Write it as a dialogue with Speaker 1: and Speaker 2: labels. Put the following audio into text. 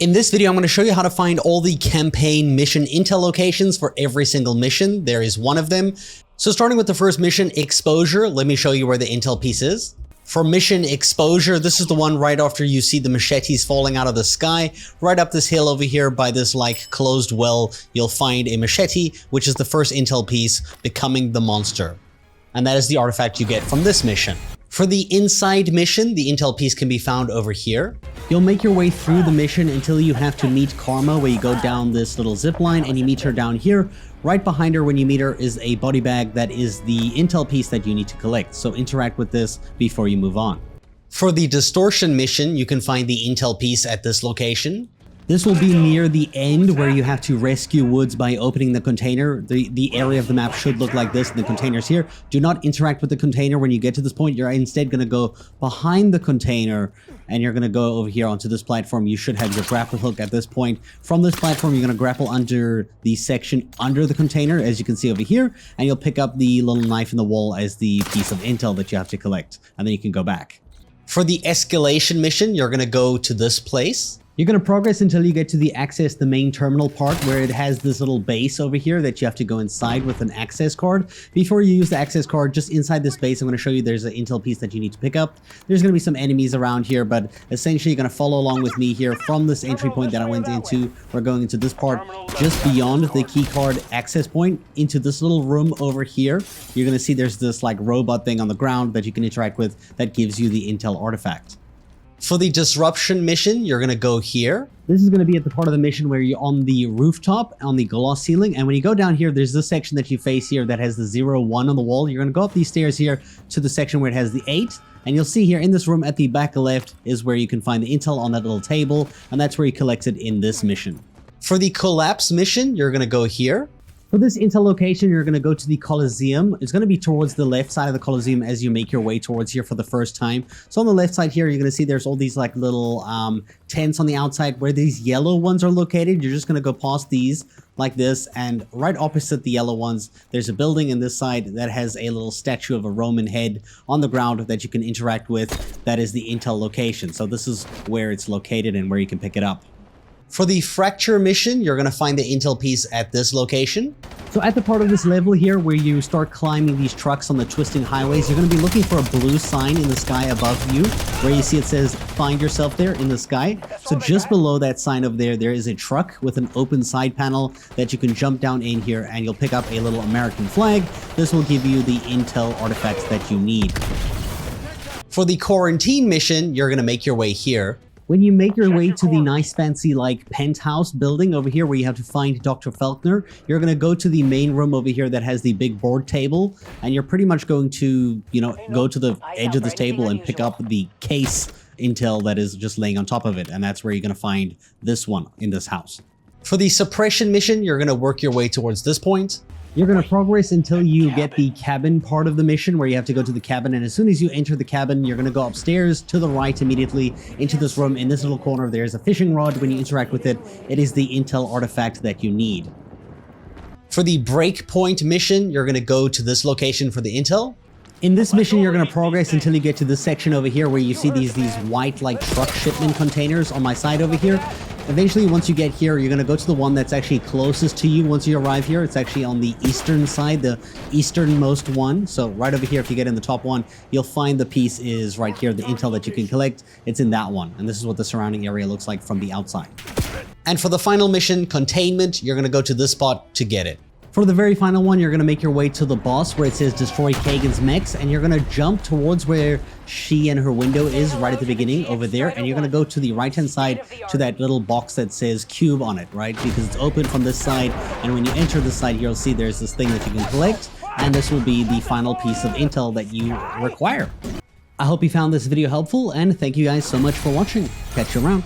Speaker 1: In this video, I'm going to show you how to find all the campaign mission intel locations for every single mission. There is one of them. So starting with the first mission, Exposure, let me show you where the intel piece is. For mission Exposure, this is the one right after you see the machetes falling out of the sky. Right up this hill over here by this like closed well, you'll find a machete, which is the first intel piece, becoming the monster. And that is the artifact you get from this mission. For the inside mission, the intel piece can be found over here. You'll make your way through the mission until you have to meet Karma, where you go down this little zip line and you meet her down here. Right behind her when you meet her is a body bag that is the intel piece that you need to collect. So interact with this before you move on. For the Distortion mission, you can find the intel piece at this location. This will be near the end where you have to rescue Woods by opening the container. The area of the map should look like this, and the container's here. Do not interact with the container when you get to this point. You're instead going to go behind the container, and you're going to go over here onto this platform. You should have your grapple hook at this point. From this platform, you're going to grapple under the section under the container, as you can see over here, and you'll pick up the little knife in the wall as the piece of intel that you have to collect, and then you can go back. For the Escalation mission, you're going to go to this place. You're going to progress until you get to the access the main terminal part, where it has this little base over here that you have to go inside with an access card. Before you use the access card, just inside this base, I'm going to show you there's an intel piece that you need to pick up. There's going to be some enemies around here, but essentially you're going to follow along with me here from this entry point that I went into. We're going into this part just beyond the keycard access point into this little room over here. You're going to see there's this like robot thing on the ground that you can interact with that gives you the intel artifact. For the Disruption mission, you're going to go here. This is going to be at the part of the mission where you're on the rooftop, on the glass ceiling. And when you go down here, there's this section that you face here that has the 0-1 on the wall. You're going to go up these stairs here to the section where it has the 8. And you'll see here in this room at the back left is where you can find the intel on that little table. And that's where you collect it in this mission. For the Collapse mission, you're going to go here. For this intel location, you're going to go to the Coliseum. It's going to be towards the left side of the Coliseum as you make your way towards here for the first time. So on the left side here, you're going to see there's all these like little tents on the outside where these yellow ones are located. You're just going to go past these like this, and right opposite the yellow ones, there's a building in this side that has a little statue of a Roman head on the ground that you can interact with. That is the intel location. So this is where it's located and where you can pick it up. For the Fracture mission, you're going to find the intel piece at this location. So at the part of this level here where you start climbing these trucks on the twisting highways, you're going to be looking for a blue sign in the sky above you where you see it says find yourself there in the sky. So just below that sign over there, there is a truck with an open side panel that you can jump down in here, and you'll pick up a little American flag. This will give you the intel artifacts that you need. For the Quarantine mission, you're going to make your way here. When you make your way to the nice fancy like penthouse building over here where you have to find Dr. Faulkner, you're going to go to the main room over here that has the big board table, and you're pretty much going to, go to the edge of this table and pick up the case intel that is just laying on top of it, and that's where you're going to find this one in this house. For the Suppression mission, you're going to work your way towards this point. You're going to progress until you get the cabin part of the mission where you have to go to the cabin, and as soon as you enter the cabin, you're going to go upstairs to the right immediately into this room. In this little corner, there's a fishing rod. When you interact with it, it is the intel artifact that you need. For the Breakpoint mission, you're going to go to this location for the intel. In this mission, you're going to progress until you get to this section over here where you see these white like truck shipment containers on my side over here. Eventually, once you get here, you're going to go to the one that's actually closest to you once you arrive here. It's actually on the eastern side, the easternmost one. So right over here, if you get in the top one, you'll find the piece is right here, the intel that you can collect. It's in that one. And this is what the surrounding area looks like from the outside. And for the final mission, Containment, you're going to go to this spot to get it. For the very final one, you're going to make your way to the boss where it says destroy Kagan's mechs, and you're going to jump towards where she and her window is right at the beginning over there, and you're going to go to the right hand side to that little box that says cube on it, right? Because it's open from this side, and when you enter this side, you'll see there's this thing that you can collect, and this will be the final piece of intel that you require. I hope you found this video helpful, and thank you guys so much for watching. Catch you around.